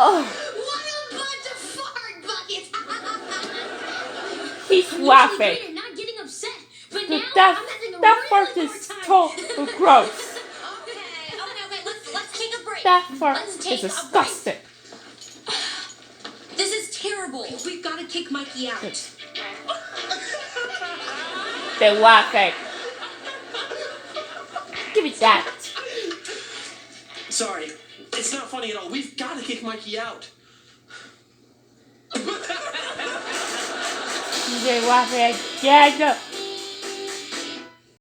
Oh, What a bunch of fart buckets! he's I'm laughing. usually great at not getting upset, but now That I'm having a that really fart is hard time. so gross. Okay. Let's take a break. That fart Let's is take a disgusting. This is terrible. We've got to kick Mikey out. They're laughing. Give me that. Sorry, it's not funny at all. We've got to kick Mikey out. They're laughing again.